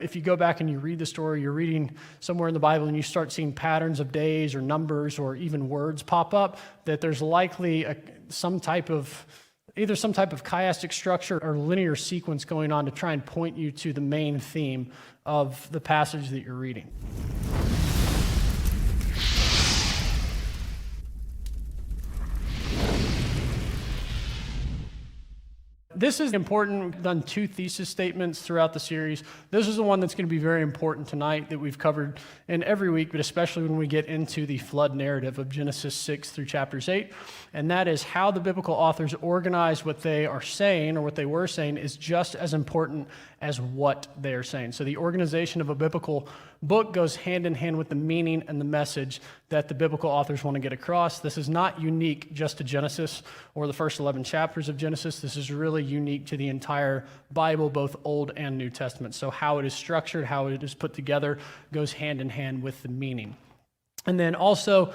If you go back and you read the story, you're reading somewhere in the Bible and you start seeing patterns of days or numbers or even words pop up, that there's likely some type of chiastic structure or linear sequence going on to try and point you to the main theme of the passage that you're reading. This is important. We've done 2 thesis statements throughout the series. This is the one that's going to be very important tonight that we've covered in every week, but especially when we get into the flood narrative of Genesis 6 through chapters 8. And that is how the biblical authors organize what they are saying or what they were saying is just as important as what they are saying. So the organization of a biblical book goes hand in hand with the meaning and the message that the biblical authors want to get across. This is not unique just to Genesis or the first 11 chapters of Genesis. This is really unique to the entire Bible, both Old and New Testament. So how it is structured, how it is put together, goes hand in hand with the meaning. And then also,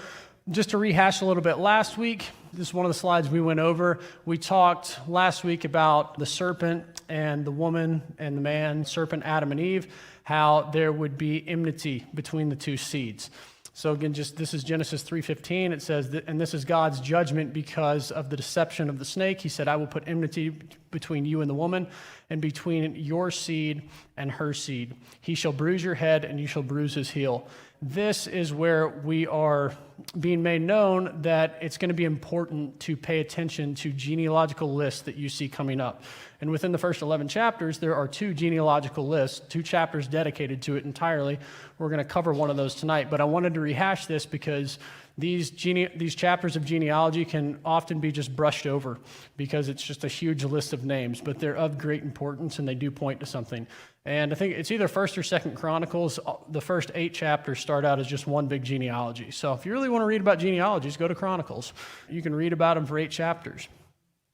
just to rehash a little bit, last week, this is one of the slides we went over. We talked last week about the serpent and the woman and the man, serpent Adam and Eve, how there would be enmity between the 2 seeds. So again, this is Genesis 3:15. It says, and this is God's judgment because of the deception of the snake. He said, I will put enmity between you and the woman, and between your seed and her seed. He shall bruise your head, and you shall bruise his heel. This is where we are being made known that it's going to be important to pay attention to genealogical lists that you see coming up. And within the first 11 chapters, there are 2 genealogical lists, 2 chapters dedicated to it entirely. We're going to cover one of those tonight, but I wanted to rehash this because these chapters of genealogy can often be just brushed over because it's just a huge list of names, but they're of great importance and they do point to something. And I think it's either 1st or 2nd Chronicles. The first 8 chapters start out as just one big genealogy. So if you really want to read about genealogies, go to Chronicles. You can read about them for 8 chapters.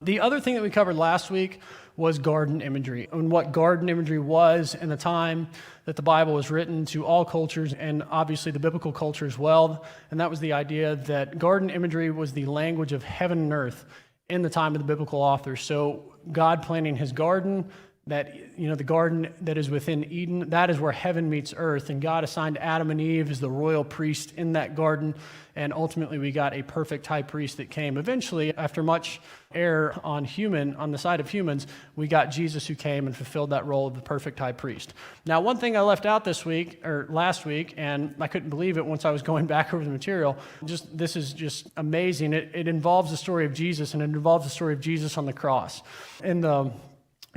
The other thing that we covered last week was garden imagery, and what garden imagery was in the time that the Bible was written to all cultures, and obviously the biblical culture as well. And that was the idea that garden imagery was the language of heaven and earth in the time of the biblical authors. So God planting his garden, that, the garden that is within Eden, that is where heaven meets earth, and God assigned Adam and Eve as the royal priest in that garden, and ultimately we got a perfect high priest that came. Eventually, after much error on the side of humans, we got Jesus who came and fulfilled that role of the perfect high priest. Now, one thing I left out last week, and I couldn't believe it once I was going back over the material, this is just amazing. It involves the story of Jesus, and it involves the story of Jesus on the cross. In the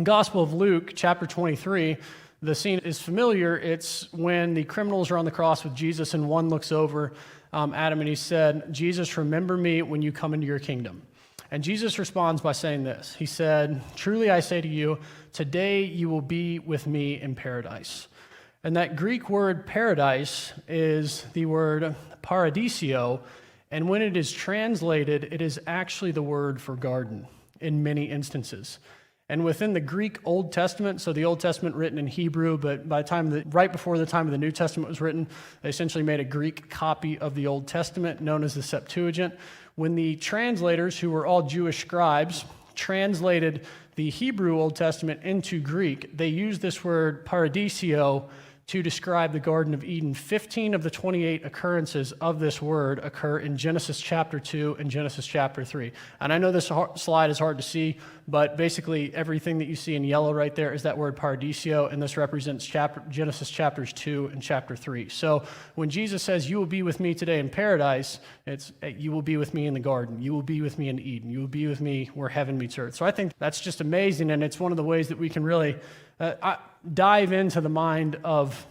Gospel of Luke, chapter 23, the scene is familiar. It's when the criminals are on the cross with Jesus, and one looks over Adam, and he said, Jesus, remember me when you come into your kingdom. And Jesus responds by saying this. He said, truly I say to you, today you will be with me in paradise. And that Greek word paradise is the word paradisio, and when it is translated, it is actually the word for garden in many instances. And within the Greek Old Testament, so the Old Testament written in Hebrew, but right before the time of the New Testament was written, they essentially made a Greek copy of the Old Testament known as the Septuagint. When the translators, who were all Jewish scribes, translated the Hebrew Old Testament into Greek, they used this word paradisio to describe the Garden of Eden. 15 of the 28 occurrences of this word occur in Genesis chapter 2 and Genesis chapter 3. And I know this slide is hard to see, but basically everything that you see in yellow right there is that word paradisio, and this represents Genesis chapters 2 and chapter 3. So when Jesus says, you will be with me today in paradise, it's you will be with me in the garden. You will be with me in Eden. You will be with me where heaven meets earth. So I think that's just amazing, and it's one of the ways that we can really dive into the mind of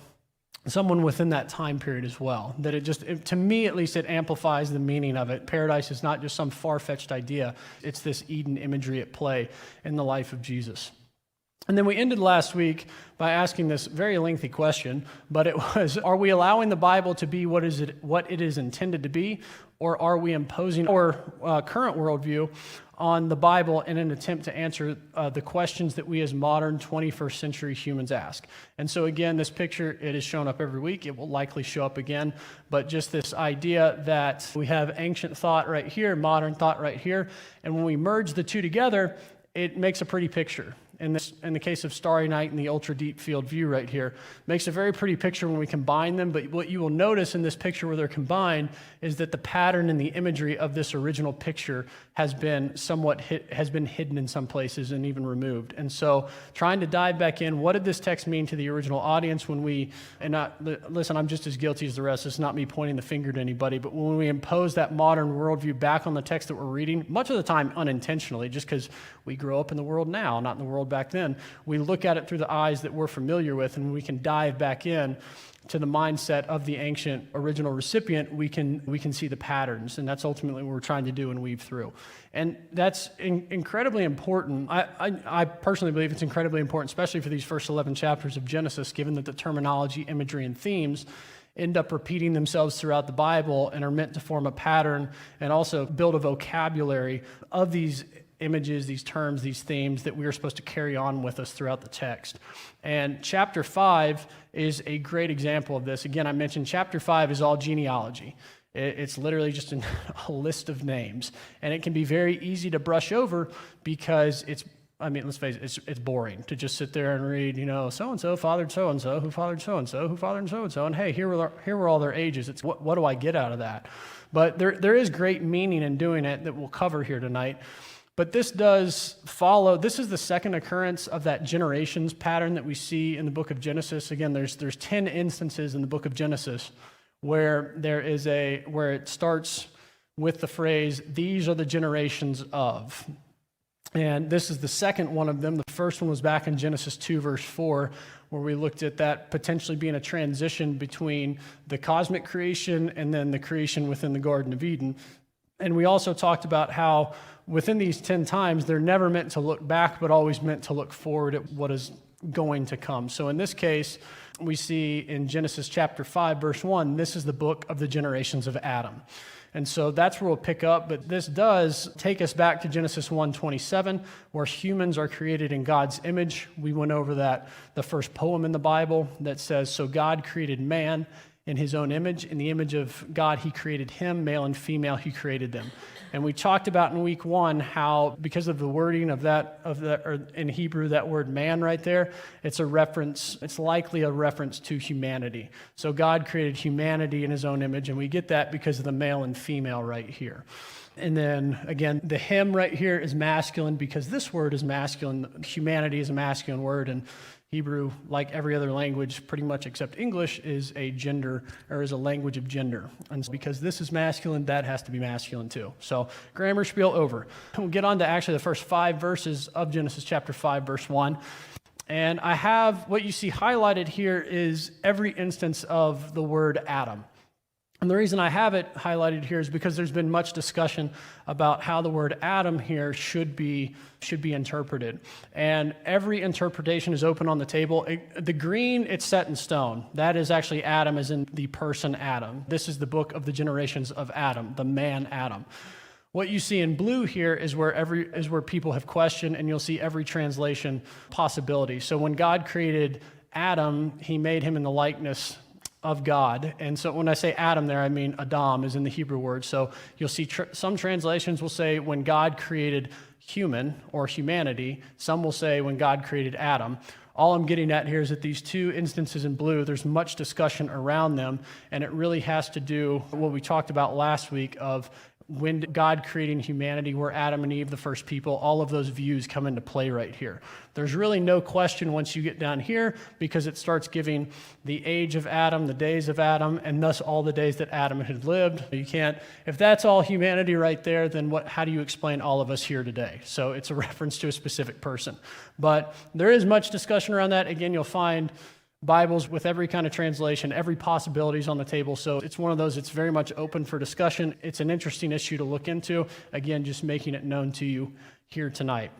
someone within that time period as well. That to me at least, it amplifies the meaning of it. Paradise is not just some far-fetched idea. It's this Eden imagery at play in the life of Jesus. And then we ended last week by asking this very lengthy question, but it was, are we allowing the Bible to be what it is intended to be, or are we imposing our current worldview on the Bible in an attempt to answer the questions that we as modern 21st century humans ask? And so again, this picture, it has shown up every week. It will likely show up again, but just this idea that we have ancient thought right here, modern thought right here, and when we merge the two together, it makes a pretty picture. in the case of Starry Night and the ultra deep field view right here, makes a very pretty picture when we combine them, but what you will notice in this picture where they're combined is that the pattern and the imagery of this original picture has been hidden in some places and even removed. And so trying to dive back in, what did this text mean to the original audience listen, I'm just as guilty as the rest. It's not me pointing the finger to anybody, but when we impose that modern worldview back on the text that we're reading, much of the time unintentionally, just because we grow up in the world now, not in the world back then, we look at it through the eyes that we're familiar with, and we can dive back in to the mindset of the ancient original recipient. We can see the patterns, and that's ultimately what we're trying to do and weave through. And that's incredibly important. I personally believe it's incredibly important, especially for these first 11 chapters of Genesis, given that the terminology, imagery, and themes end up repeating themselves throughout the Bible and are meant to form a pattern and also build a vocabulary of these images, these terms, these themes that we are supposed to carry on with us throughout the text. And chapter 5 is a great example of this. Again, I mentioned chapter 5 is all genealogy. It's literally just a list of names. And it can be very easy to brush over because let's face it, it's boring to just sit there and read, so-and-so fathered so-and-so, who fathered so-and-so, who fathered so-and-so, and hey, here were all their ages. It's what do I get out of that? But there is great meaning in doing it that we'll cover here tonight. But this is the second occurrence of that generations pattern that we see in the book of Genesis. Again, there's 10 instances in the book of Genesis where where it starts with the phrase, "These are the generations of." And this is the second one of them. The first one was back in Genesis 2, verse 4, where we looked at that potentially being a transition between the cosmic creation and then the creation within the Garden of Eden. And we also talked about how within these 10 times, they're never meant to look back, but always meant to look forward at what is going to come. So in this case, we see in Genesis chapter 5, verse 1, this is the book of the generations of Adam. And so that's where we'll pick up, but this does take us back to Genesis 1:27, where humans are created in God's image. We went over that, the first poem in the Bible that says, "So God created man in his own image. In the image of God, he created him, male and female, he created them." And we talked about in week 1 how, because of the wording or in Hebrew, that word man right there, it's likely a reference to humanity. So God created humanity in his own image, and we get that because of the male and female right here. And then, again, the him right here is masculine because this word is masculine. Humanity is a masculine word, and Hebrew, like every other language, pretty much except English, is a language of gender. And because this is masculine, that has to be masculine too. So grammar spiel over. We'll get on to actually the first 5 verses of Genesis chapter 5, verse 1. And I have, what you see highlighted here is every instance of the word Adam. And the reason I have it highlighted here is because there's been much discussion about how the word Adam here should be interpreted. And every interpretation is open on the table. The green, it's set in stone. That is actually Adam, as in the person Adam. This is the book of the generations of Adam, the man Adam. What you see in blue here is where people have questioned, and you'll see every translation possibility. So when God created Adam, he made him in the likeness of God. And so when I say Adam there, I mean Adam is in the Hebrew word. So you'll see some translations will say when God created human or humanity. Some will say when God created Adam. All I'm getting at here is that these 2 instances in blue, there's much discussion around them, and it really has to do with what we talked about last week of when God creating humanity, were Adam and Eve the first people. All of those views come into play right here. There's really no question once you get down here, because it starts giving the age of Adam, the days of Adam, and thus all the days that Adam had lived. You can't, if that's all humanity right there, then how do you explain all of us here today? So it's a reference to a specific person. But there is much discussion around that. Again, you'll find Bibles with every kind of translation, every possibility is on the table. So it's one of those, it's very much open for discussion. It's an interesting issue to look into. Again, just making it known to you here tonight.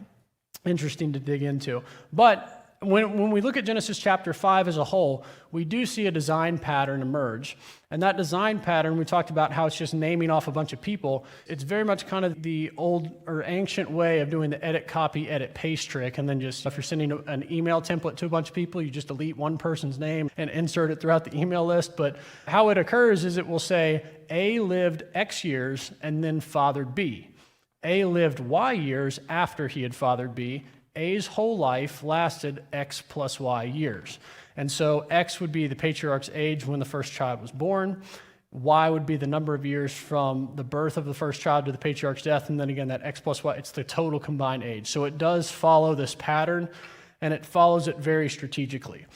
Interesting to dig into. But when we look at Genesis chapter 5 as a whole, we do see a design pattern emerge. And that design pattern, we talked about how it's just naming off a bunch of people. It's very much kind of the old or ancient way of doing the edit, copy, edit, paste trick. And then just, if you're sending an email template to a bunch of people, you just delete one person's name and insert it throughout the email list. But how it occurs is it will say, A lived X years and then fathered B. A lived Y years after he had fathered B. A's whole life lasted X plus Y years. And so X would be the patriarch's age when the first child was born. Y would be the number of years from the birth of the first child to the patriarch's death. And then again, that X plus Y, it's the total combined age. So it does follow this pattern, and it follows it very strategically.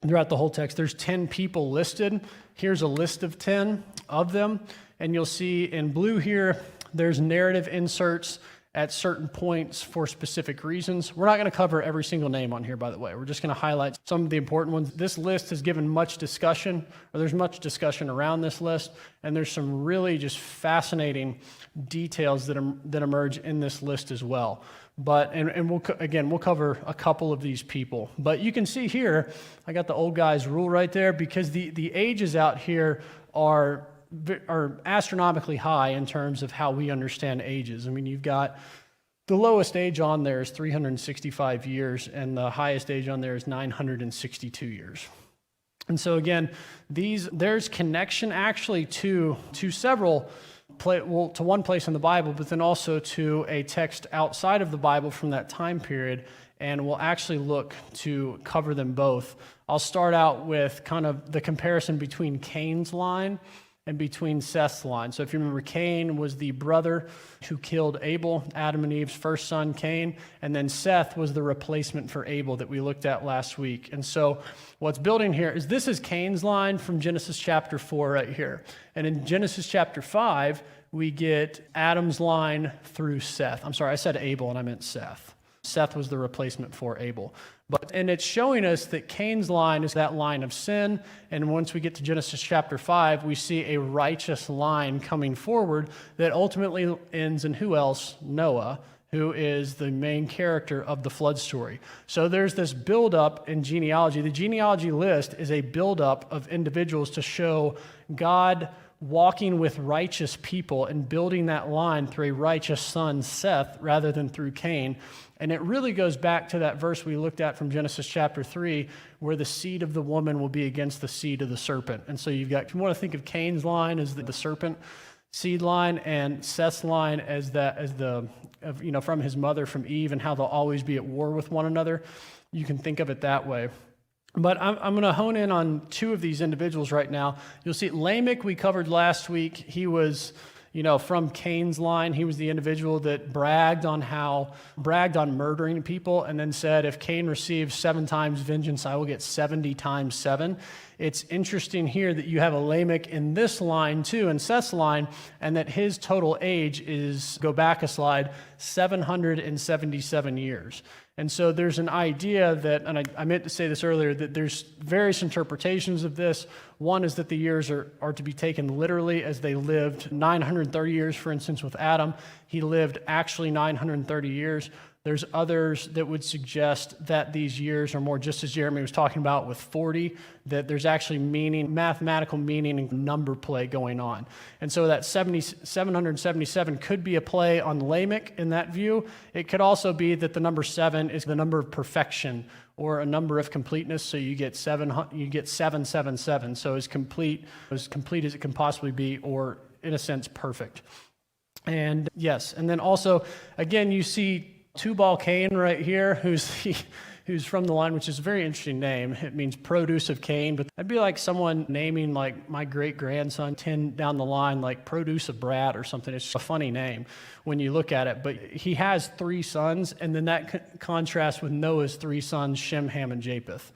Throughout the whole text, there's 10 people listed. Here's a list of 10 of them. And you'll see in blue here, there's narrative inserts at certain points for specific reasons. We're not going to cover every single name on here, by the way. We're just going to highlight some of the important ones. This list has given much discussion, or there's much discussion around this list, and there's some really just fascinating details that emerge in this list as well. But, and we'll cover a couple of these people. But you can see here, I got the old guy's rule right there, because the ages out here are astronomically high in terms of how we understand ages. I mean, you've got the lowest age on there is 365 years, and the highest age on there is 962 years. And so again, there's connection actually to several, to one place in the Bible, but then also to a text outside of the Bible from that time period, and we'll actually look to cover them both. I'll start out with kind of the comparison between Cain's line and between Seth's line. So if you remember, Cain was the brother who killed Abel, Adam and Eve's first son, Cain, and then Seth was the replacement for Abel that we looked at last week. And so what's building here is this is Cain's line from Genesis chapter 4 right here. And in Genesis chapter 5, we get Adam's line through Seth. I'm sorry, I said Abel and I meant Seth. Seth was the replacement for Abel. And it's showing us that Cain's line is that line of sin, and once we get to Genesis chapter 5, we see a righteous line coming forward that ultimately ends in who else? Noah, who is the main character of the flood story. So there's this buildup in genealogy. The genealogy list is a buildup of individuals to show God walking with righteous people and building that line through a righteous son, Seth, rather than through Cain. And it really goes back to that verse we looked at from Genesis chapter 3, where the seed of the woman will be against the seed of the serpent. And so you've got, if you want to think of Cain's line as the serpent seed line, and Seth's line as from his mother, from Eve, and how they'll always be at war with one another, you can think of it that way. But I'm going to hone in on two of these individuals right now. You'll see Lamech we covered last week. He was, from Cain's line. He was the individual that bragged on murdering people, and then said, if Cain receives 7 times vengeance, I will get 70 times 7. It's interesting here that you have a Lamech in this line too, in Seth's line, and that his total age is, go back a slide, 777 years. And so there's an idea that, and I meant to say this earlier, that there's various interpretations of this. One is that the years are to be taken literally, as they lived 930 years, for instance, with Adam. He lived actually 930 years. There's others that would suggest that these years are more, just as Jeremy was talking about with 40, that there's actually meaning, mathematical meaning and number play going on. And so that 777 could be a play on Lamech in that view. It could also be that the number 7 is the number of perfection, or a number of completeness. So you get 777. So as complete as it can possibly be, or in a sense, perfect. And yes, and then also, again, you see Tubal Cain right here, who's from the line, which is a very interesting name. It means produce of Cain, but that'd be like someone naming like my great-grandson 10 down the line, like produce of Brad or something. It's a funny name when you look at it, but he has 3 sons, and then that contrasts with Noah's 3 sons, Shem, Ham, and Japheth.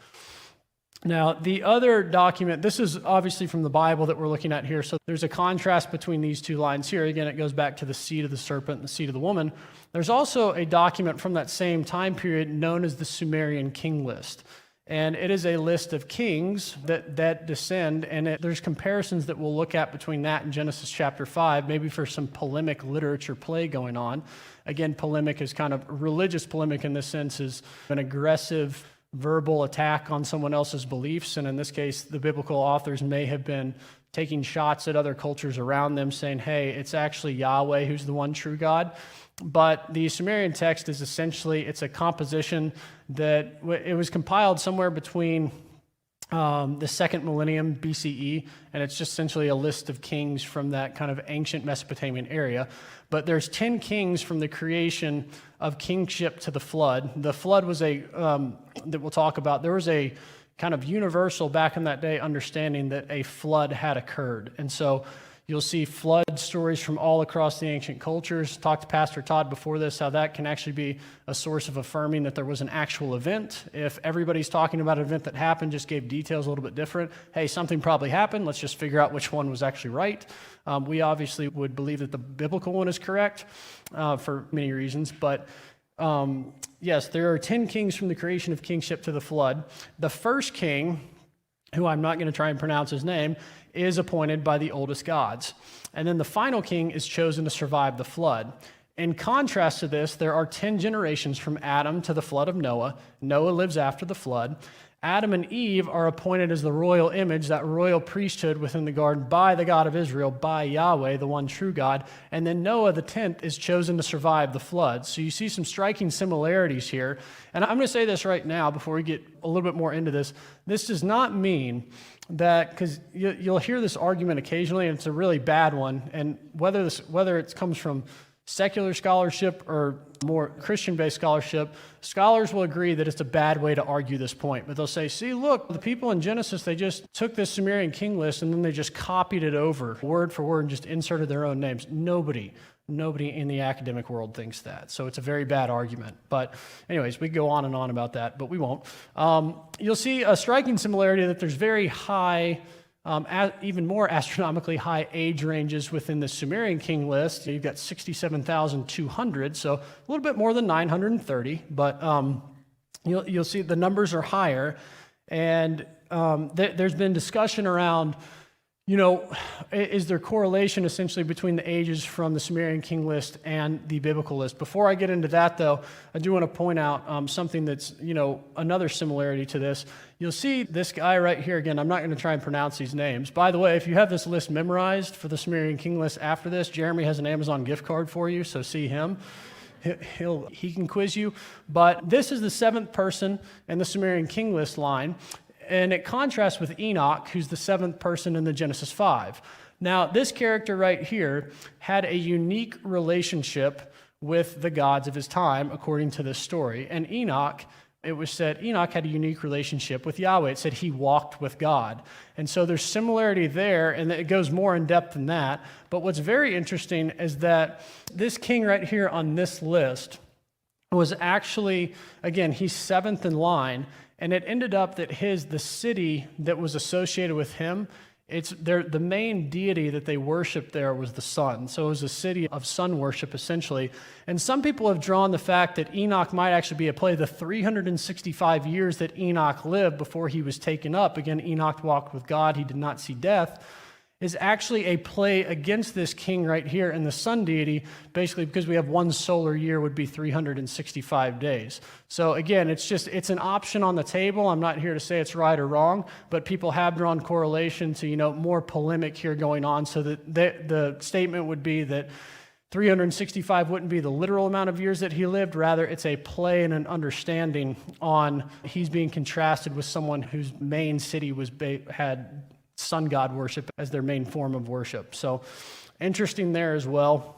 Now, the other document, this is obviously from the Bible that we're looking at here, so there's a contrast between these two lines here. Again, it goes back to the seed of the serpent and the seed of the woman. There's also a document from that same time period known as the Sumerian King List. And it is a list of kings that descend, and there's comparisons that we'll look at between that and Genesis chapter 5, maybe for some polemic literature play going on. Again, polemic is kind of religious polemic in this sense, is an aggressive verbal attack on someone else's beliefs, and in this case, the biblical authors may have been taking shots at other cultures around them, saying, hey, it's actually Yahweh who's the one true God. But the Sumerian text is essentially, it's a composition that it was compiled somewhere between the second millennium BCE, and it's just essentially a list of kings from that kind of ancient Mesopotamian area. But there's 10 kings from the creation of kingship to the flood. The flood was that we'll talk about. There was a kind of universal back in that day understanding that a flood had occurred. And so you'll see flood stories from all across the ancient cultures. Talked to Pastor Todd before this, how that can actually be a source of affirming that there was an actual event. If everybody's talking about an event that happened, just gave details a little bit different, hey, something probably happened, let's just figure out which one was actually right. We obviously would believe that the biblical one is correct for many reasons, but yes, there are 10 kings from the creation of kingship to the flood. The first king, who I'm not going to try and pronounce his name, is appointed by the oldest gods. And then the final king is chosen to survive the flood. In contrast to this, there are 10 generations from Adam to the flood of Noah. Noah lives after the flood. Adam and Eve are appointed as the royal image, that royal priesthood within the garden by the God of Israel, by Yahweh, the one true God. And then Noah, the 10th, is chosen to survive the flood. So you see some striking similarities here. And I'm going to say this right now before we get a little bit more into this. This does not mean that, because you'll hear this argument occasionally, and it's a really bad one, and whether it comes from secular scholarship or more Christian-based scholarship, scholars will agree that it's a bad way to argue this point. But they'll say, see, look, the people in Genesis, they just took this Sumerian King List and then they just copied it over word for word and just inserted their own names. Nobody in the academic world thinks that. So it's a very bad argument. But anyways, we go on and on about that, but we won't. You'll see a striking similarity that there's very high, even more astronomically high age ranges within the Sumerian King List. You've got 67,200, so a little bit more than 930, but you'll see the numbers are higher. And there's been discussion around, is there correlation essentially between the ages from the Sumerian King List and the biblical list? Before I get into that, though, I do want to point out something that's, another similarity to this. You'll see this guy right here. Again, I'm not going to try and pronounce these names. By the way, if you have this list memorized for the Sumerian King List after this, Jeremy has an Amazon gift card for you, so see him. He can quiz you. But this is the 7th person in the Sumerian King List line. And it contrasts with Enoch, who's the 7th person in the Genesis 5. Now, this character right here had a unique relationship with the gods of his time, according to this story. And Enoch, it was said Enoch had a unique relationship with Yahweh. It said he walked with God. And so there's similarity there, and it goes more in depth than that. But what's very interesting is that this king right here on this list was actually, again, he's 7th in line. And it ended up that the city that was associated with him, the main deity that they worshiped there was the sun. So it was a city of sun worship, essentially. And some people have drawn the fact that Enoch might actually be a play of the 365 years that Enoch lived before he was taken up. Again, Enoch walked with God. He did not see death. Is actually a play against this king right here and the sun deity, basically because we have one solar year would be 365 days. So again, it's an option on the table. I'm not here to say it's right or wrong, but people have drawn correlation to, more polemic here going on, so that the statement would be that 365 wouldn't be the literal amount of years that he lived. Rather, it's a play and an understanding on he's being contrasted with someone whose main city had sun god worship as their main form of worship. So interesting there as well.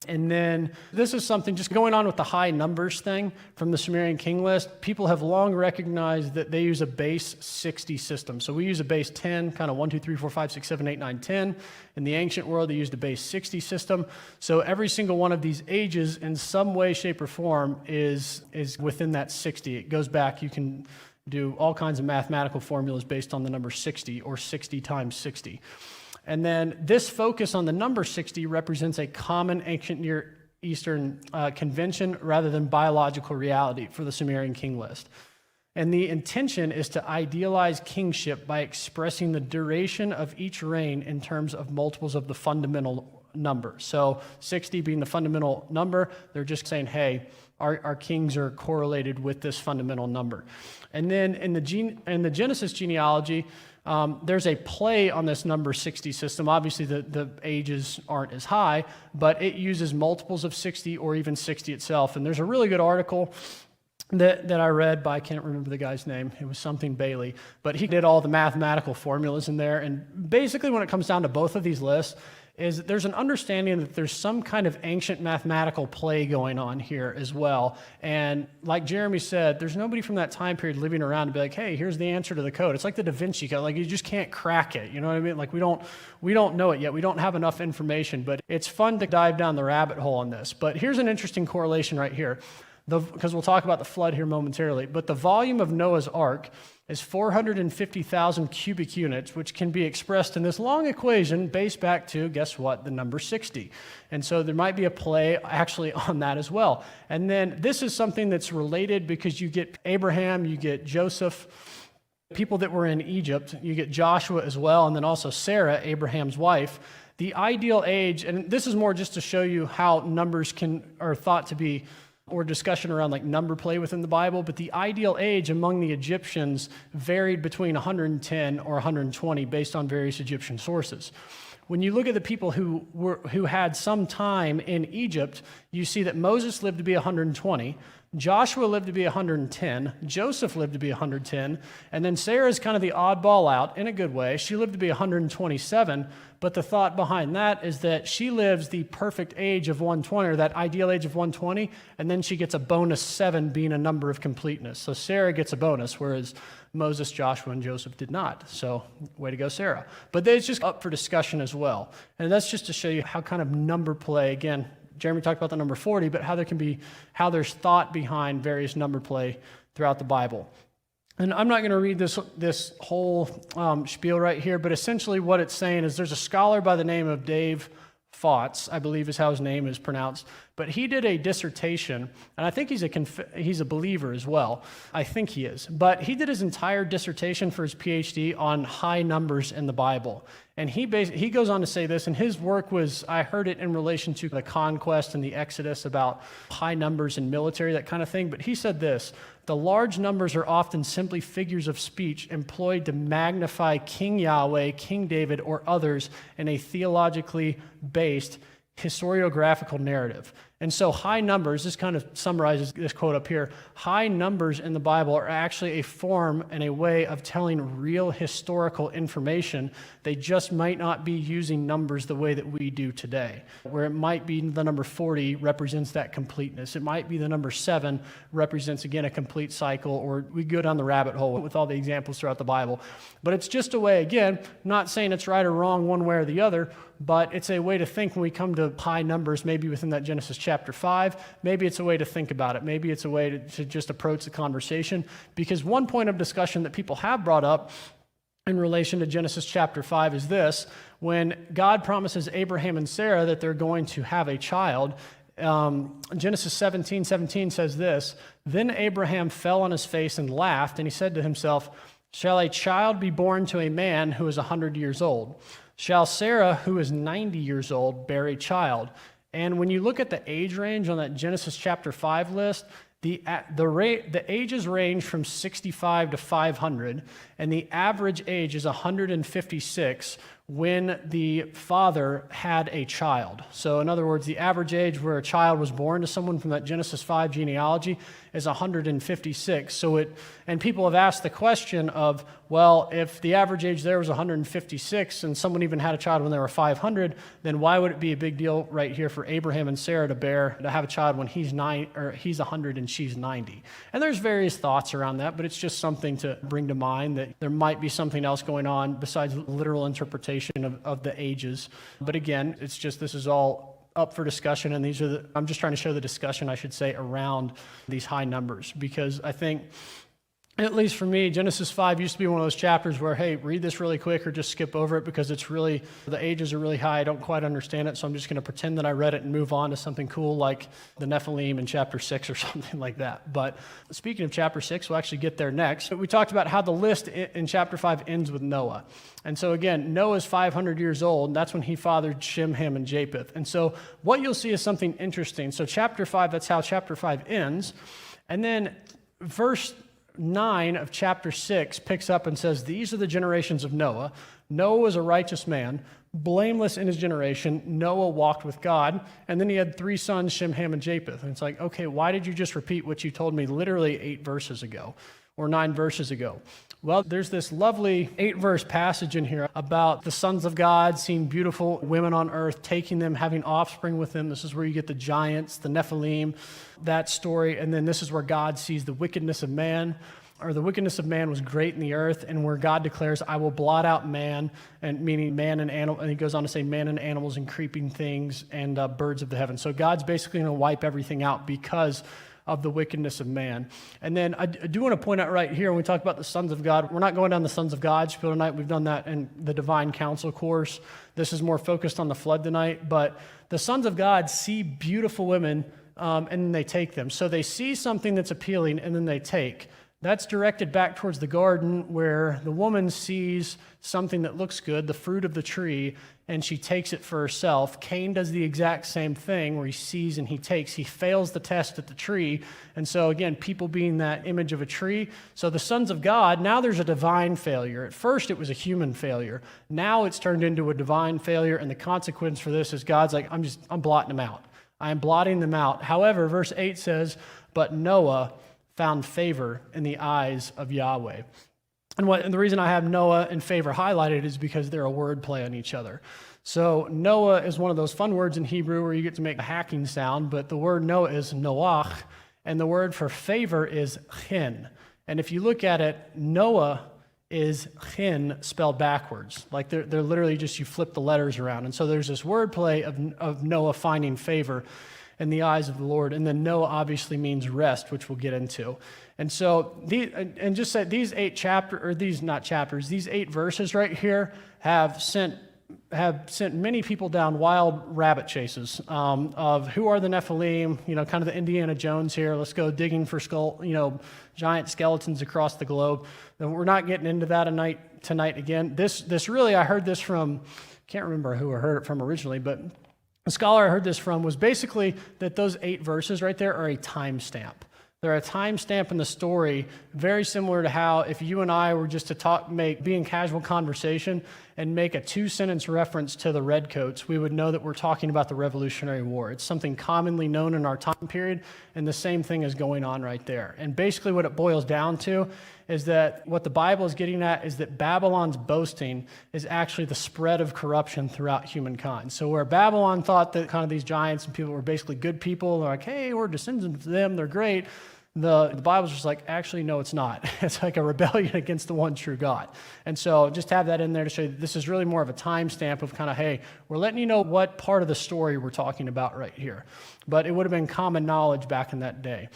And then this is something just going on with the high numbers thing from the Sumerian King List. People have long recognized that they use a base 60 system. So we use a base 10, kind of 1, 2, 3, 4, 5, 6, 7, 8, 9, 10. In the ancient world, they used a base 60 system. So every single one of these ages in some way, shape, or form is within that 60. It goes back, you can do all kinds of mathematical formulas based on the number 60 or 60 times 60. And then this focus on the number 60 represents a common ancient Near Eastern convention rather than biological reality for the Sumerian King List. And the intention is to idealize kingship by expressing the duration of each reign in terms of multiples of the fundamental number. So 60 being the fundamental number, they're just saying, hey, our kings are correlated with this fundamental number. And then in the Genesis genealogy, there's a play on this number 60 system. Obviously, the ages aren't as high, but it uses multiples of 60 or even 60 itself. And there's a really good article that I read by, I can't remember the guy's name, it was something Bailey, but he did all the mathematical formulas in there. And basically when it comes down to both of these lists, is that there's an understanding that there's some kind of ancient mathematical play going on here as well. And like Jeremy said, there's nobody from that time period living around to be like, hey, here's the answer to the code. It's like the Da Vinci Code. Like, you just can't crack it. You know what I mean? Like, we don't know it yet. We don't have enough information, but it's fun to dive down the rabbit hole on this. But here's an interesting correlation right here, because we'll talk about the flood here momentarily. But the volume of Noah's Ark is 450,000 cubic units, which can be expressed in this long equation based back to, guess what, the number 60. And so there might be a play actually on that as well. And then this is something that's related because you get Abraham, you get Joseph, people that were in Egypt, you get Joshua as well, and then also Sarah, Abraham's wife. The ideal age, and this is more just to show you how numbers are thought to be, or discussion around like number play within the Bible, but the ideal age among the Egyptians varied between 110 or 120 based on various Egyptian sources. When you look at the people who had some time in Egypt, you see that Moses lived to be 120, Joshua lived to be 110, Joseph lived to be 110, and then Sarah is kind of the oddball out in a good way. She lived to be 127, but the thought behind that is that she lives the perfect age of 120, or that ideal age of 120, and then she gets a bonus 7 being a number of completeness. So Sarah gets a bonus, whereas Moses, Joshua, and Joseph did not. So way to go, Sarah. But it's just up for discussion as well. And that's just to show you how kind of number play, again, Jeremy talked about the number 40, but how there's thought behind various number play throughout the Bible. And I'm not going to read this whole spiel right here, but essentially what it's saying is there's a scholar by the name of Dave Fotts, I believe is how his name is pronounced, but he did a dissertation, and I think he's a believer as well. I think he is. But he did his entire dissertation for his PhD on high numbers in the Bible. And he goes on to say this, and his work was, I heard it in relation to the conquest and the Exodus about high numbers in military, that kind of thing. But he said this: the large numbers are often simply figures of speech employed to magnify King Yahweh, King David, or others in a theologically based historiographical narrative. And so high numbers, this kind of summarizes this quote up here, high numbers in the Bible are actually a form and a way of telling real historical information. They just might not be using numbers the way that we do today, where it might be the number 40 represents that completeness. It might be the number 7 represents, again, a complete cycle, or we go down the rabbit hole with all the examples throughout the Bible. But it's just a way, again, not saying it's right or wrong one way or the other, but it's a way to think when we come to high numbers, maybe within that Genesis chapter 5, maybe it's a way to think about it. Maybe it's a way to just approach the conversation, because one point of discussion that people have brought up in relation to Genesis chapter 5 is this: when God promises Abraham and Sarah that they're going to have a child, Genesis 17:17 says this: then Abraham fell on his face and laughed, and he said to himself, shall a child be born to a man who is 100 years old? Shall Sarah, who is 90 years old, bear a child? And when you look at the age range on that Genesis chapter 5 list, the ages range from 65 to 500, and the average age is 156 when the father had a child. So in other words, the average age where a child was born to someone from that Genesis 5 genealogy is 156. And people have asked the question of, well, if the average age there was 156 and someone even had a child when they were 500, then why would it be a big deal right here for Abraham and Sarah to have a child when he's 100 and she's 90? And there's various thoughts around that, but it's just something to bring to mind that there might be something else going on besides literal interpretation of the ages. But again, it's just, this is all up for discussion, and I'm just trying to show the discussion, I should say, around these high numbers, because I think, at least for me, Genesis 5 used to be one of those chapters where, hey, read this really quick or just skip over it because the ages are really high. I don't quite understand it, so I'm just going to pretend that I read it and move on to something cool like the Nephilim in chapter 6 or something like that. But speaking of chapter 6, we'll actually get there next. But we talked about how the list in chapter 5 ends with Noah. And so again, Noah's 500 years old, and that's when he fathered Shem, Ham, and Japheth. And so what you'll see is something interesting. So chapter 5, that's how chapter 5 ends. And then verse 9 of chapter 6 picks up and says, these are the generations of Noah. Noah was a righteous man, blameless in his generation. Noah walked with God, and then he had 3 sons, Shem, Ham, and Japheth. And it's like, okay, why did you just repeat what you told me literally 8 verses ago or 9 verses ago? Well, there's this lovely 8-verse passage in here about the sons of God seeing beautiful women on earth, taking them, having offspring with them. This is where you get the giants, the Nephilim, that story. And then this is where God sees the wickedness of man, or the wickedness of man was great in the earth, and where God declares, I will blot out man, and meaning man and animal, and he goes on to say man and animals and creeping things and birds of the heavens. So God's basically going to wipe everything out because of the wickedness of man. And then I do want to point out right here, when we talk about the sons of God, we're not going down the sons of God spiel tonight. We've done that in the Divine Counsel course. This is more focused on the flood tonight. But the sons of God see beautiful women, and then they take them. So they see something that's appealing, and then they take. That's directed back towards the garden, where the woman sees something that looks good, the fruit of the tree, and she takes it for herself. Cain does the exact same thing, where he sees and he takes. He fails the test at the tree. And so again, people being that image of a tree. So the sons of God, now there's a divine failure. At first it was a human failure. Now it's turned into a divine failure, and the consequence for this is God's like, I'm blotting them out. I am blotting them out. However, verse 8 says, but Noah found favor in the eyes of Yahweh. And the reason I have Noah and favor highlighted is because they're a word play on each other. So Noah is one of those fun words in Hebrew where you get to make a hacking sound, but the word Noah is Noach, and the word for favor is chen. And if you look at it, Noah is chen spelled backwards. Like they're literally just, you flip the letters around. And so there's this word play of Noah finding favor in the eyes of the Lord. And then Noah obviously means rest, which we'll get into. And so, these 8 verses right here have sent many people down wild rabbit chases of who are the Nephilim, kind of the Indiana Jones here. Let's go digging for giant skeletons across the globe. And we're not getting into that tonight again. This really, I heard this from, can't remember who I heard it from originally, but a scholar I heard this from was basically that those 8 verses right there are a timestamp. They're a timestamp in the story, very similar to how if you and I were just to be in casual conversation and make a 2-sentence reference to the Redcoats, we would know that we're talking about the Revolutionary War. It's something commonly known in our time period, and the same thing is going on right there. And basically what it boils down to is that what the Bible is getting at is that Babylon's boasting is actually the spread of corruption throughout humankind. So where Babylon thought that kind of these giants and people were basically good people, they're like, hey, we're descendants of them, they're great. The Bible's just like, actually, no, it's not. It's like a rebellion against the one true God. And so just have that in there to show you that this is really more of a timestamp of kind of, hey, we're letting you know what part of the story we're talking about right here. But it would have been common knowledge back in that day.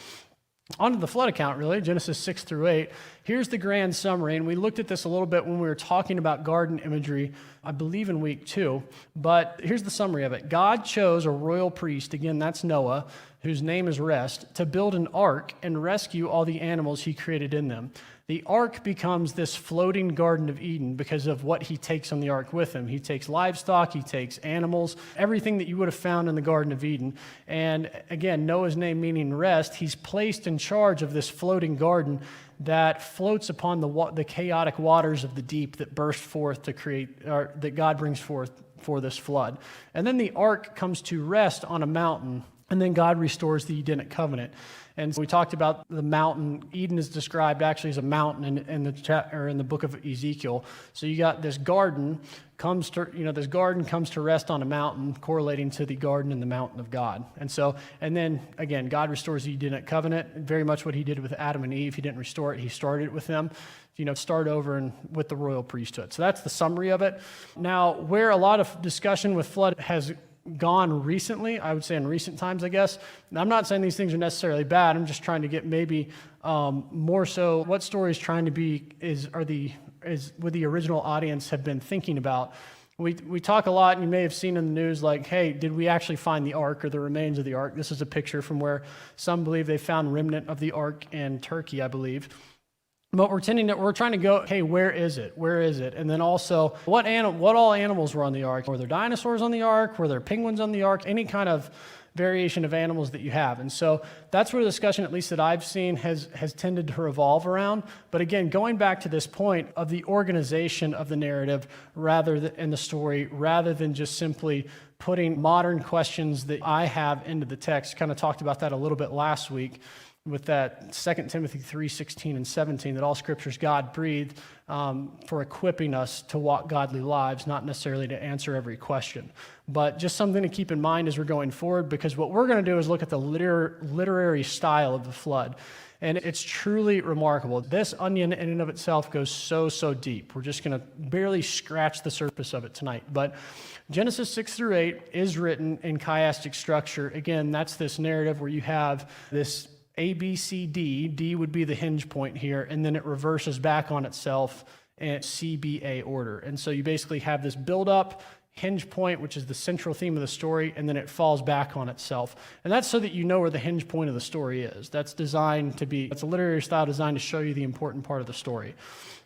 On to the flood account, really, Genesis 6 through 8. Here's the grand summary, and we looked at this a little bit when we were talking about garden imagery, I believe in week 2, but here's the summary of it. God chose a royal priest, again, that's Noah, whose name is Rest, to build an ark and rescue all the animals he created in them. The ark becomes this floating Garden of Eden because of what he takes on the ark with him. He takes livestock, he takes animals, everything that you would have found in the Garden of Eden. And again, Noah's name meaning rest, he's placed in charge of this floating garden that floats upon the chaotic waters of the deep that burst forth to create, or that God brings forth for this flood. And then the ark comes to rest on a mountain, and then God restores the Edenic covenant. And so we talked about the mountain. Eden is described actually as a mountain in the book of Ezekiel. So you got this garden comes to rest on a mountain, correlating to the garden and the mountain of God. And then again, God restores the Edenic covenant, very much what he did with Adam and Eve. He didn't restore it, he started it with them. Start over and with the royal priesthood. So that's the summary of it. Now, where a lot of discussion with flood has gone recently, I would say in recent times, I guess. And I'm not saying these things are necessarily bad. I'm just trying to get maybe more so what stories trying to be is what the original audience have been thinking about. We talk a lot, and you may have seen in the news, like, hey, did we actually find the ark or the remains of the ark? This is a picture from where some believe they found remnant of the ark in Turkey, I believe. But we're trying to go, hey, where is it? Where is it? And then also, what all animals were on the ark? Were there dinosaurs on the ark? Were there penguins on the ark? Any kind of variation of animals that you have. And so that's where the discussion, at least that I've seen, has tended to revolve around. But again, going back to this point of the organization of the narrative in the story, rather than just simply putting modern questions that I have into the text. Kind of talked about that a little bit last week with that 2 Timothy 3:16 and 17, that all scriptures God breathed for equipping us to walk godly lives, not necessarily to answer every question. But just something to keep in mind as we're going forward, because what we're going to do is look at the literary style of the flood. And it's truly remarkable. This onion in and of itself goes so deep. We're just going to barely scratch the surface of it tonight. But Genesis 6 through 8 is written in chiastic structure. Again, that's this narrative where you have this A, B, C, D. D would be the hinge point here, and then it reverses back on itself in C, B, A order. And so you basically have this build-up, hinge point, which is the central theme of the story, and then it falls back on itself. And that's so that you know where the hinge point of the story is. That's designed to be, it's a literary style designed to show you the important part of the story.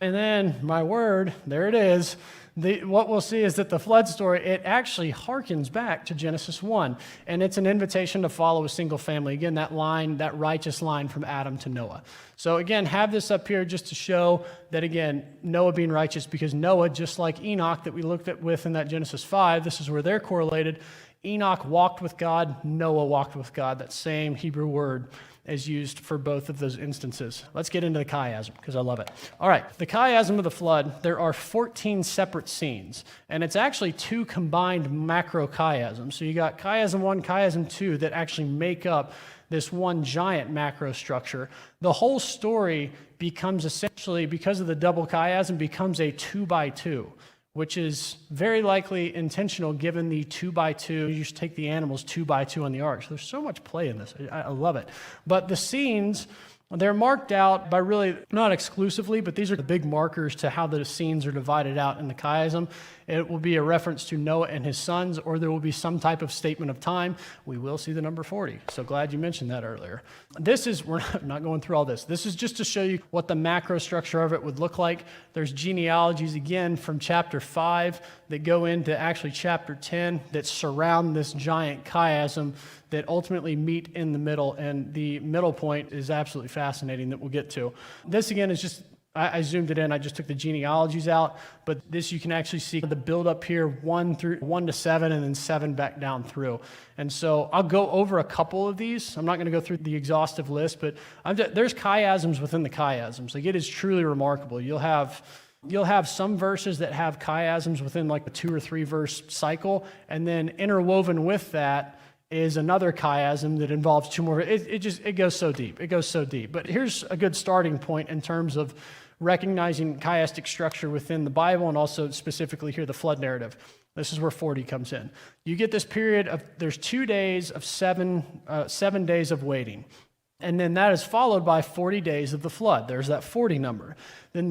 And then, my word, there it is. What we'll see is that the flood story, it actually harkens back to Genesis 1, and it's an invitation to follow a single family. Again, that line, that righteous line from Adam to Noah. So again, have this up here just to show that, again, Noah being righteous, because Noah, just like Enoch that we looked at with in that Genesis 5, this is where they're correlated. Enoch walked with God, Noah walked with God. That same Hebrew word is used for both of those instances. Let's get into the chiasm, because I love it. All right, the chiasm of the flood, there are 14 separate scenes, and it's actually 2 combined macro chiasms. So you got chiasm 1, chiasm 2 that actually make up this one giant macro structure. The whole story becomes essentially, because of the double chiasm, becomes a 2x2. Which is very likely intentional given the 2x2. You just take the animals 2x2 on the ark. So there's so much play in this. I love it. But the scenes, they're marked out by really, not exclusively, but these are the big markers to how the scenes are divided out in the chiasm. It will be a reference to Noah and his sons, or there will be some type of statement of time. We will see the number 40. So glad you mentioned that earlier. We're not going through all this. This is just to show you what the macro structure of it would look like. There's genealogies, again, from chapter 5 that go into actually chapter 10 that surround this giant chiasm that ultimately meet in the middle. And the middle point is absolutely fascinating that we'll get to. This, again, is just, I zoomed it in. I just took the genealogies out, but this you can actually see the build up here, 1 to 7, and then 7 back down through. And so I'll go over a couple of these. I'm not going to go through the exhaustive list, but there's chiasms within the chiasms. Like, it is truly remarkable. You'll have some verses that have chiasms within like a 2 or 3 verse cycle, and then interwoven with that is another chiasm that involves 2 more. It goes so deep. It goes so deep. But here's a good starting point in terms of recognizing chiastic structure within the Bible, and also specifically here the flood narrative. This is where 40 comes in. You get this period of, there's 2 days of 7 days of waiting. And then that is followed by 40 days of the flood. There's that 40 number. Then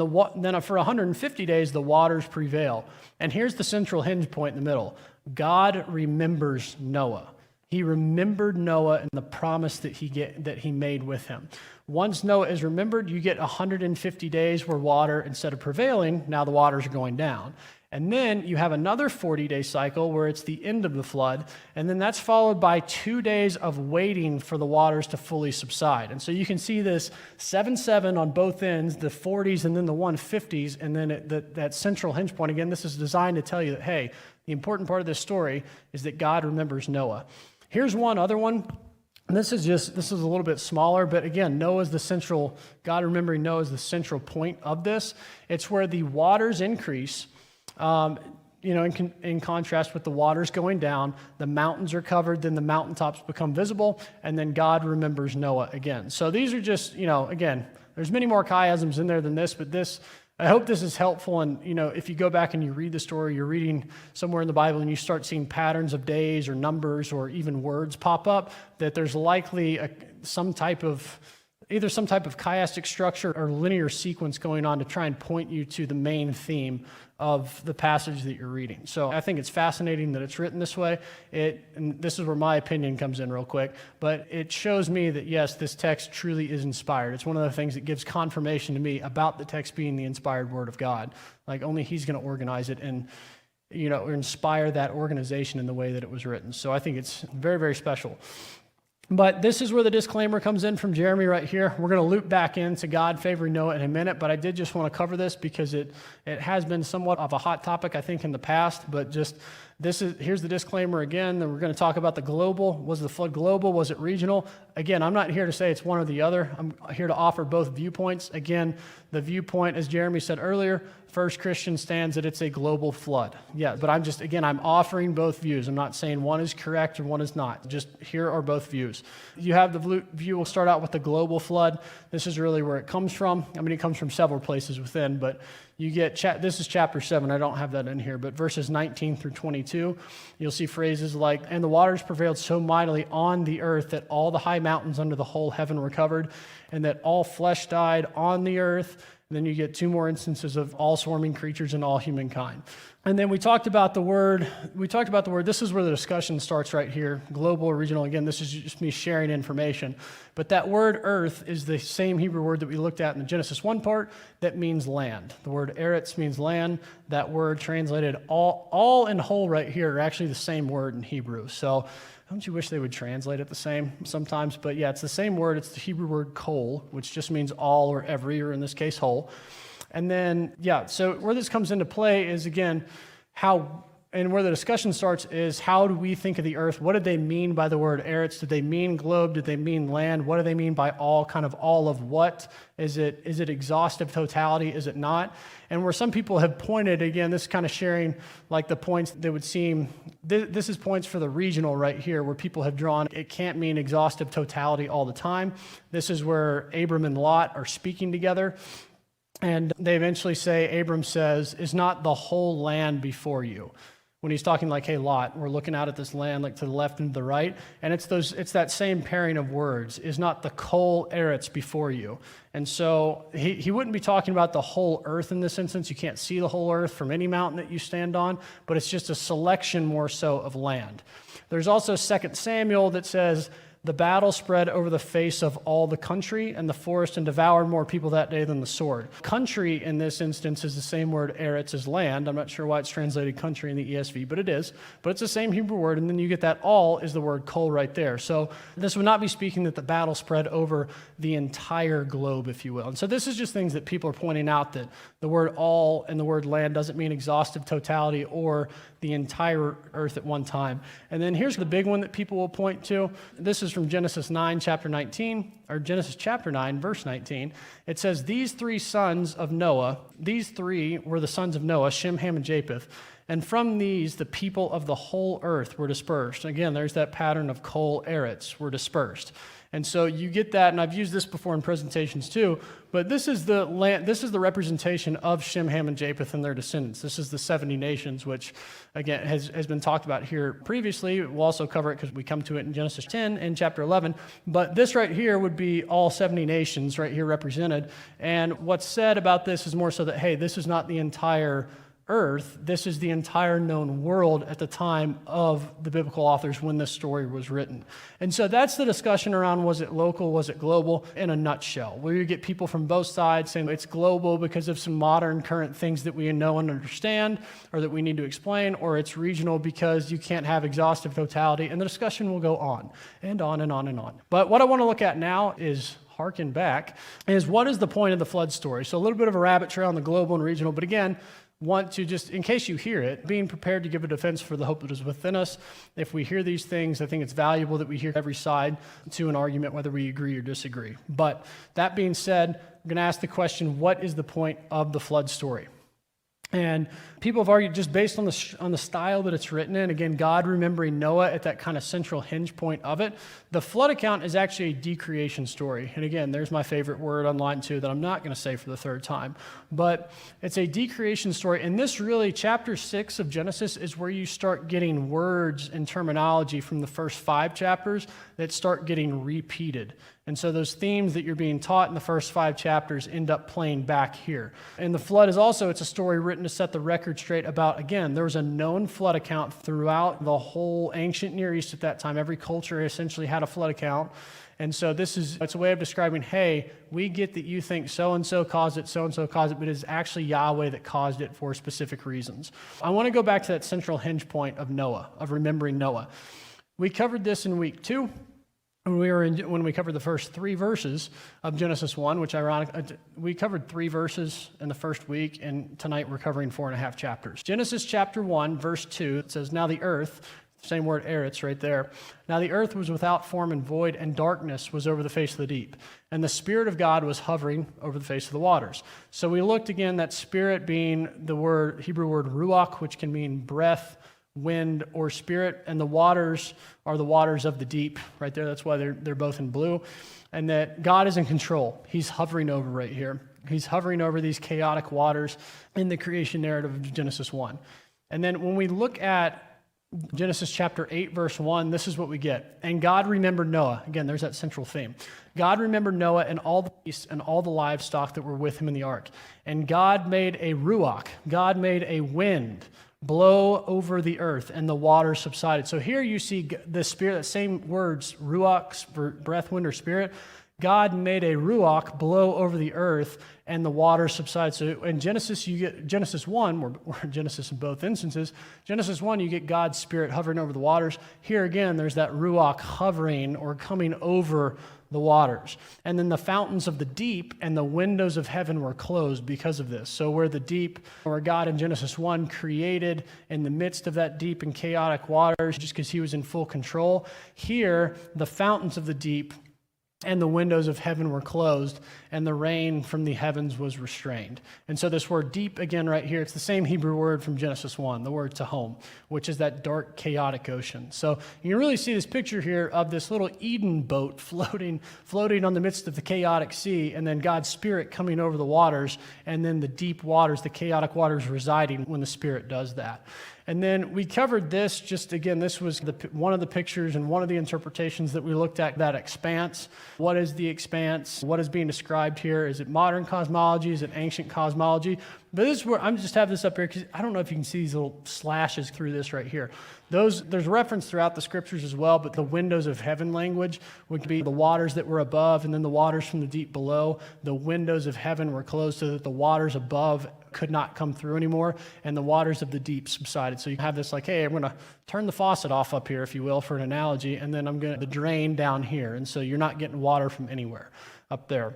for 150 days, the waters prevail. And here's the central hinge point in the middle. God remembers Noah. He remembered Noah and the promise that he made with him. Once Noah is remembered, you get 150 days where water, instead of prevailing, now the waters are going down. And then you have another 40-day cycle where it's the end of the flood, and then that's followed by 2 days of waiting for the waters to fully subside. And so you can see this 7-7 on both ends, the 40s and then the 150s, and then that central hinge point. Again, this is designed to tell you that, hey, the important part of this story is that God remembers Noah. Here's one other one. And this is a little bit smaller, but again, God remembering Noah is the central point of this. It's where the waters increase, in contrast with the waters going down, the mountains are covered, then the mountaintops become visible, and then God remembers Noah again. So these are just, again, there's many more chiasms in there than this, but I hope this is helpful. And, if you go back and you read the story, you're reading somewhere in the Bible and you start seeing patterns of days or numbers or even words pop up, that there's likely some type of chiastic structure or linear sequence going on to try and point you to the main theme of the passage that you're reading. So I think it's fascinating that it's written this way. And this is where my opinion comes in real quick, but it shows me that, yes, this text truly is inspired. It's one of the things that gives confirmation to me about the text being the inspired word of God. Like, only He's going to organize it. And or inspire that organization in the way that it was written. So I think it's very, very special. But this is where the disclaimer comes in from Jeremy right here. We're going to loop back into God favoring Noah in a minute, but I did just want to cover this because it has been somewhat of a hot topic, I think, in the past. But just here's the disclaimer again. Then we're going to talk about the global. Was the flood global? Was it regional? Again, I'm not here to say it's one or the other. I'm here to offer both viewpoints. Again, the viewpoint, as Jeremy said earlier, First Christian stands that it's a global flood. Yeah, but I'm offering both views. I'm not saying one is correct or one is not. Just here are both views. You have the view, we'll start out with the global flood. This is really where it comes from. I mean, it comes from several places within, but you get, this is chapter 7. I don't have that in here, but verses 19 through 22, you'll see phrases like, and the waters prevailed so mightily on the earth that all the high mountains under the whole heaven were covered, and that all flesh died on the earth. And then you get 2 more instances of all swarming creatures and all humankind. And then we talked about the word. This is where the discussion starts right here, global or regional. Again, this is just me sharing information. But that word earth is the same Hebrew word that we looked at in the Genesis 1 part that means land. The word eretz means land. That word translated all and whole right here are actually the same word in Hebrew. So don't you wish they would translate it the same sometimes? But yeah, it's the same word. It's the Hebrew word kol, which just means all or every, or in this case, whole. And then, so where this comes into play is, again, where the discussion starts is, how do we think of the earth? What did they mean by the word eretz? Did they mean globe? Did they mean land? What do they mean by all of what? Is it exhaustive totality? Is it not? And where some people have pointed, again, this is kind of sharing like the points that would seem, this is points for the regional right here, where people have drawn, it can't mean exhaustive totality all the time. This is where Abram and Lot are speaking together. And they eventually say, Abram says, is not the whole land before you? When he's talking like, hey, Lot, we're looking out at this land like to the left and to the right. And it's that same pairing of words, is not the kol eretz before you. And so he wouldn't be talking about the whole earth in this instance. You can't see the whole earth from any mountain that you stand on, but it's just a selection more so of land. There's also 2 Samuel that says, the battle spread over the face of all the country, and the forest, and devoured more people that day than the sword. Country in this instance is the same word eretz as land. I'm not sure why it's translated country in the ESV, but it is. But it's the same Hebrew word, and then you get that all is the word kol right there. So this would not be speaking that the battle spread over the entire globe, if you will. And so this is just things that people are pointing out, that the word all and the word land doesn't mean exhaustive totality or the entire earth at one time. And then here's the big one that people will point to. This is from Genesis 9, chapter 19, or Genesis chapter 9, verse 19. It says, these 3 sons of Noah, these 3 were the sons of Noah, Shem, Ham, and Japheth. And from these, the people of the whole earth were dispersed. Again, there's that pattern of kol eretz, were dispersed. And so you get that, and I've used this before in presentations too, but this is the representation of Shem, Ham, and Japheth and their descendants. This is the 70 nations, which, again, has been talked about here previously. We'll also cover it because we come to it in Genesis 10 and chapter 11. But this right here would be all 70 nations right here represented. And what's said about this is more so that, hey, this is not the entire earth, this is the entire known world at the time of the biblical authors when this story was written. And so that's the discussion around, was it local, was it global, in a nutshell, where you get people from both sides saying it's global because of some modern current things that we know and understand or that we need to explain, or it's regional because you can't have exhaustive totality, and the discussion will go on and on and on and on. But what I want to look at now is harken back, is what is the point of the flood story? So a little bit of a rabbit trail on the global and regional, but again, want to just, in case you hear it, being prepared to give a defense for the hope that is within us. If we hear these things, I think it's valuable that we hear every side to an argument, whether we agree or disagree. But that being said, I'm going to ask the question, what is the point of the flood story? And people have argued just based on the style that it's written in, again, God remembering Noah at that kind of central hinge point of it, the flood account is actually a decreation story. And again, there's my favorite word online too that I'm not going to say for the 3rd time. But it's a decreation story. And this really, chapter 6 of Genesis is where you start getting words and terminology from the first 5 chapters that start getting repeated. And so those themes that you're being taught in the first 5 chapters end up playing back here. And the flood is also, it's a story written to set the record straight about, again, there was a known flood account throughout the whole ancient Near East at that time. Every culture essentially had a flood account. And so it's a way of describing, hey, we get that you think so-and-so caused it, but it's actually Yahweh that caused it for specific reasons. I want to go back to that central hinge point of Noah, of remembering Noah. We covered this in week 2. When we covered the first 3 verses of Genesis 1, which we covered 3 verses in the first week, and tonight we're covering 4.5 chapters. Genesis chapter 1, verse 2, it says, "Now the earth," same word eretz right there, "now the earth was without form and void, and darkness was over the face of the deep. And the Spirit of God was hovering over the face of the waters." So we looked again, that spirit being the Hebrew word ruach, which can mean breath, wind, or spirit, and the waters are the waters of the deep right there. That's why they're both in blue. And that God is in control. He's hovering over right here. He's hovering over these chaotic waters in the creation narrative of Genesis 1. And then when we look at Genesis chapter 8, verse 1, this is what we get. "And God remembered Noah." Again, there's that central theme. "God remembered Noah and all the beasts and all the livestock that were with him in the ark. And God made a ruach," God made a wind, "blow over the earth, and the waters subsided." So here you see the spirit, that same words, ruach for breath, wind, or spirit. God made a ruach blow over the earth, and the waters subside. So in Genesis, you get Genesis 1, or Genesis in both instances. Genesis 1, you get God's Spirit hovering over the waters. Here again, there's that ruach hovering or coming over the waters. And then the fountains of the deep and the windows of heaven were closed because of this. So where the deep, or God in Genesis 1 created in the midst of that deep and chaotic waters, just because he was in full control, here the fountains of the deep and the windows of heaven were closed, and the rain from the heavens was restrained. And so this word deep, again, right here, it's the same Hebrew word from Genesis 1, the word tahom, which is that dark, chaotic ocean. So you can really see this picture here of this little Eden boat floating on the midst of the chaotic sea, and then God's Spirit coming over the waters, and then the deep waters, the chaotic waters residing when the Spirit does that. And then we covered this, just again, this was one of the pictures and one of the interpretations that we looked at, that expanse. What is the expanse? What is being described here? Is it modern cosmology? Is it ancient cosmology? But this is where I'm just have this up here because I don't know if you can see these little slashes through this right here. There's reference throughout the scriptures as well, but the windows of heaven language would be the waters that were above and then the waters from the deep below. The windows of heaven were closed so that the waters above could not come through anymore, and the waters of the deep subsided. So you have this like, hey, I'm going to turn the faucet off up here, if you will, for an analogy, and then I'm going to drain down here. And so you're not getting water from anywhere up there.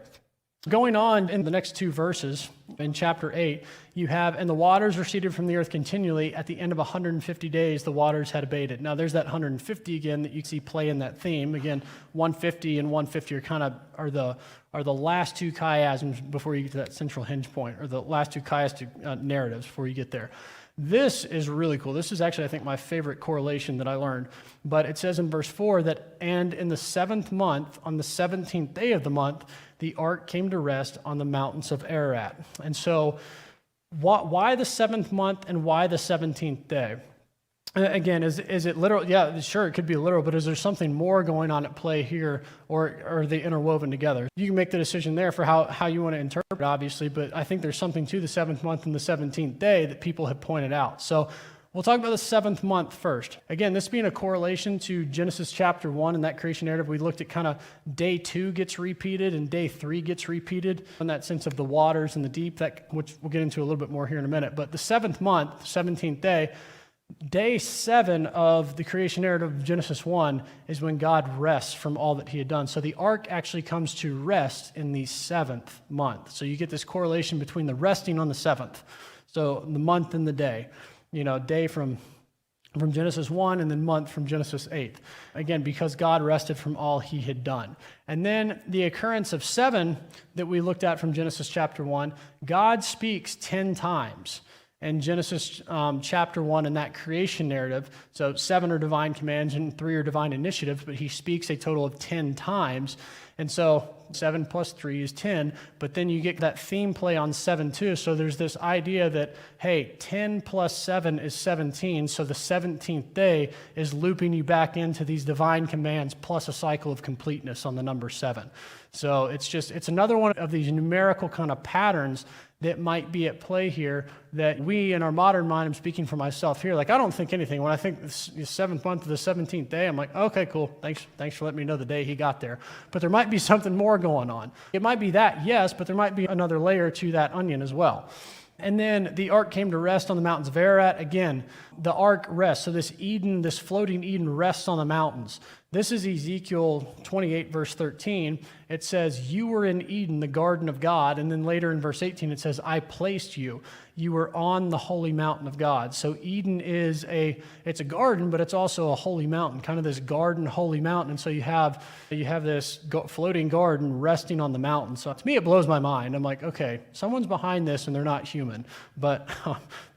Going on in the next 2 verses, in chapter 8, you have, "And the waters receded from the earth continually. At the end of 150 days, the waters had abated." Now, there's that 150 again that you see play in that theme. Again, 150 and 150 are the last 2 chiasms before you get to that central hinge point, or the last 2 chiastic narratives before you get there. This is really cool. This is actually, I think, my favorite correlation that I learned. But it says in verse 4 that, "And in the 7th month, on the 17th day of the month, the ark came to rest on the mountains of Ararat." And so why the 7th month and why the 17th day? Again, is it literal? Yeah, sure, it could be literal, but is there something more going on at play here, or are they interwoven together? You can make the decision there for how you want to interpret, obviously, but I think there's something to the 7th month and the 17th day that people have pointed out. So we'll talk about the 7th month first. Again, this being a correlation to Genesis chapter 1 and that creation narrative, we looked at kind of day 2 gets repeated and day 3 gets repeated in that sense of the waters and the deep, which we'll get into a little bit more here in a minute. But the 7th month, 17th day, day 7 of the creation narrative of Genesis 1 is when God rests from all that he had done. So the ark actually comes to rest in the 7th month. So you get this correlation between the resting on the 7th. So the month and the day. Day from Genesis 1 and then month from Genesis 8. Again, because God rested from all he had done. And then the occurrence of 7 that we looked at from Genesis chapter 1, God speaks 10 times. In Genesis chapter 1 in that creation narrative, so 7 are divine commands and 3 are divine initiatives, but he speaks a total of 10 times. And so 7 plus 3 is 10, but then you get that theme play on 7 too. So there's this idea that, hey, 10 plus 7 is 17, so the 17th day is looping you back into these divine commands plus a cycle of completeness on the number 7. So it's another one of these numerical kind of patterns that might be at play here that we in our modern mind, I'm speaking for myself here, like I don't think anything. When I think the 7th month of the 17th day, I'm like, okay, cool, thanks for letting me know the day he got there. But there might be something more going on. It might be that, yes, but there might be another layer to that onion as well. And then the ark came to rest on the mountains of Ararat. Again, the ark rests. So this Eden, this floating Eden rests on the mountains. This is Ezekiel 28, verse 13. It says, you were in Eden, the garden of God. And then later in verse 18, it says, I placed you. You were on the holy mountain of God. So Eden is it's a garden, but it's also a holy mountain, kind of this garden, holy mountain. And so you have this floating garden resting on the mountain. So to me, it blows my mind. I'm like, okay, someone's behind this and they're not human. But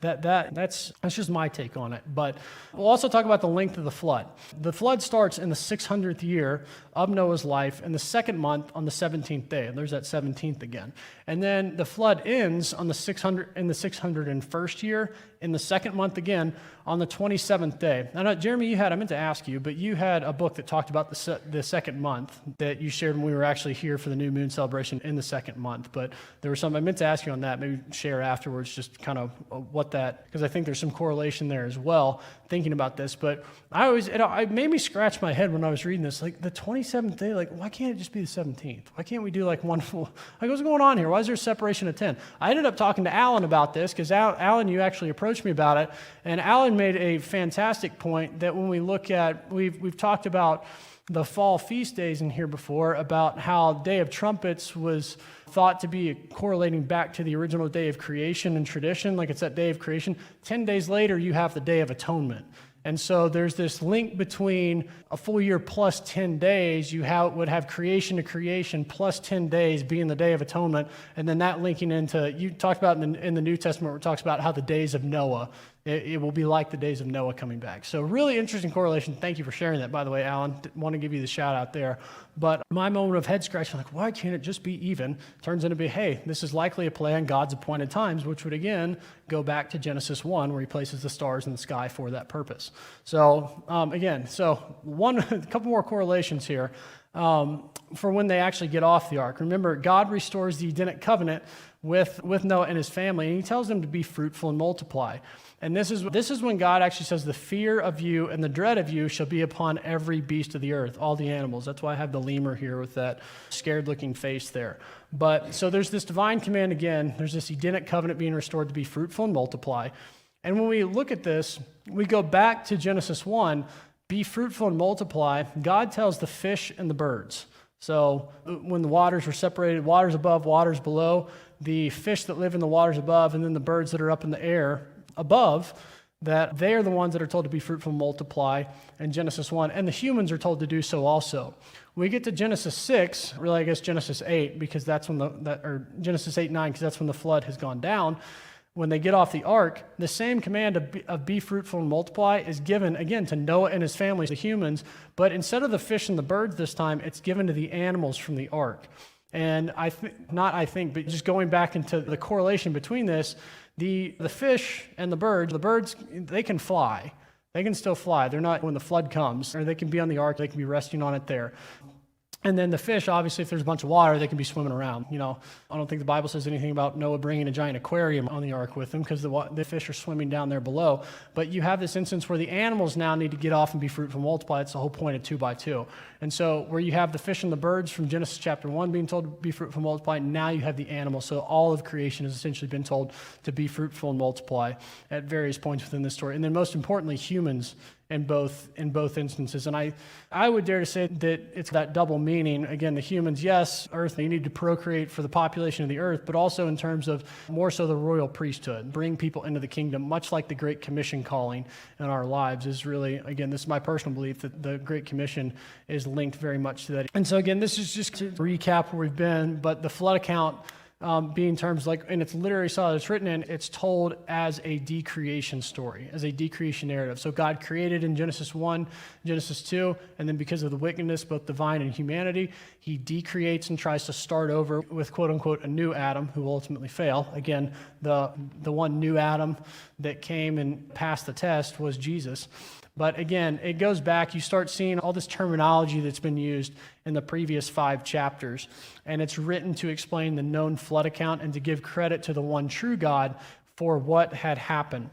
that's just my take on it. But we'll also talk about the length of the flood. The flood starts in the 600th year of Noah's life in the second month on the 17th day. And there's that 17th again. And then the flood ends on the 601st year in the second month again on the 27th day. I know, Jeremy, I meant to ask you, but you had a book that talked about the second month that you shared when we were actually here for the new moon celebration in the second month. But there was something I meant to ask you on that, maybe share afterwards, just kind of what that, because I think there's some correlation there as well, thinking about this. But it made me scratch my head when I was reading this, like the 27th day, like why can't it just be the 17th? Why can't we do like one full, like what's going on here? Why is there a separation of 10? I ended up talking to Alan about this because Alan, you actually approached me about it, and Alan made a fantastic point that when we look at, we've talked about the fall feast days in here before, about how Day of Trumpets was thought to be correlating back to the original day of creation and tradition, like it's that day of creation. 10 days later, you have the Day of Atonement. And so there's this link between a full year plus 10 days. You would have creation to creation plus 10 days being the Day of Atonement. And then that linking into, you talked about in the New Testament where it talks about how the days of Noah, it will be like the days of Noah coming back. So really interesting correlation. Thank you for sharing that, by the way, Alan. Want to give you the shout out there. But my moment of head scratching, like, why can't it just be even? Turns into be, hey, this is likely a play on God's appointed times, which would again go back to Genesis 1, where he places the stars in the sky for that purpose. So a couple more correlations here for when they actually get off the ark. Remember, God restores the Edenic covenant with Noah and his family, and he tells them to be fruitful and multiply. And this is when God actually says, the fear of you and the dread of you shall be upon every beast of the earth, all the animals. That's why I have the lemur here with that scared-looking face there. But so there's this divine command again. There's this Edenic covenant being restored to be fruitful and multiply. And when we look at this, we go back to Genesis 1, be fruitful and multiply. God tells the fish and the birds. So when the waters were separated, waters above, waters below, the fish that live in the waters above, and then the birds that are up in the air above, that they are the ones that are told to be fruitful and multiply in Genesis 1, and the humans are told to do so also. We get to Genesis 6, really I guess Genesis 8, because that's when or Genesis 8, 9, because that's when the flood has gone down. When they get off the ark, the same command of be fruitful and multiply is given, again, to Noah and his family, the humans, but instead of the fish and the birds this time, it's given to the animals from the ark. And but just going back into the correlation between this, the fish and the birds, they can fly. They can still fly. They're not when the flood comes, or they can be on the ark, they can be resting on it there. And then the fish, obviously, if there's a bunch of water, they can be swimming around. You know, I don't think the Bible says anything about Noah bringing a giant aquarium on the ark with him because the fish are swimming down there below. But you have this instance where the animals now need to get off and be fruitful and multiply. It's the whole point of 2 by 2. And so where you have the fish and the birds from Genesis chapter 1 being told to be fruitful and multiply, now you have the animals. So all of creation has essentially been told to be fruitful and multiply at various points within this story. And then most importantly, humans in both instances. And I would dare to say that it's that double meaning. Again, the humans, yes, earth, you need to procreate for the population of the earth, but also in terms of more so the royal priesthood, bring people into the kingdom, much like the Great Commission calling in our lives is really, again, this is my personal belief that the Great Commission is linked very much to that. And so again, this is just to recap where we've been, but the flood account being terms like, in its literary style it's written in, it's told as a decreation story, as a decreation narrative. So God created in Genesis 1, Genesis 2, and then because of the wickedness, both divine and humanity, he decreates and tries to start over with quote-unquote a new Adam who will ultimately fail. Again, the one new Adam that came and passed the test was Jesus. But again, it goes back, you start seeing all this terminology that's been used in the previous 5 chapters, and it's written to explain the known flood account and to give credit to the one true God for what had happened.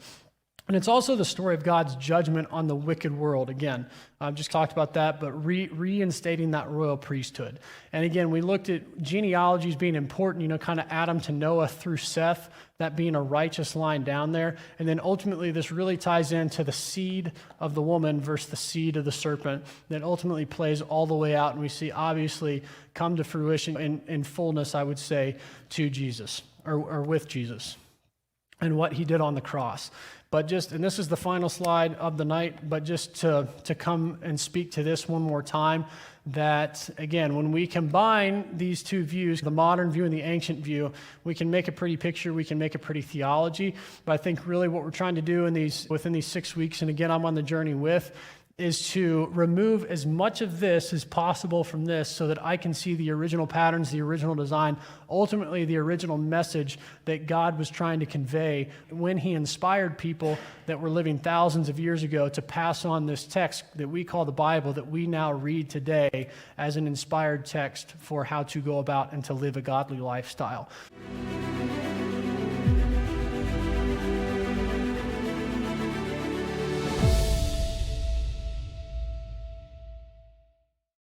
And it's also the story of God's judgment on the wicked world. Again, I've just talked about that, but reinstating that royal priesthood. And again, we looked at genealogies being important, kind of Adam to Noah through Seth, that being a righteous line down there. And then ultimately, this really ties into the seed of the woman versus the seed of the serpent that ultimately plays all the way out. And we see obviously come to fruition in fullness, I would say, to Jesus or with Jesus and what he did on the cross. But and this is the final slide of the night, but just to come and speak to this one more time, that again, when we combine these two views, the modern view and the ancient view, we can make a pretty picture, we can make a pretty theology. But I think really what we're trying to do within these 6 weeks, and again, I'm on the journey with, is to remove as much of this as possible from this so that I can see the original patterns, the original design, ultimately the original message that God was trying to convey when he inspired people that were living thousands of years ago to pass on this text that we call the Bible, that we now read today as an inspired text for how to go about and to live a godly lifestyle.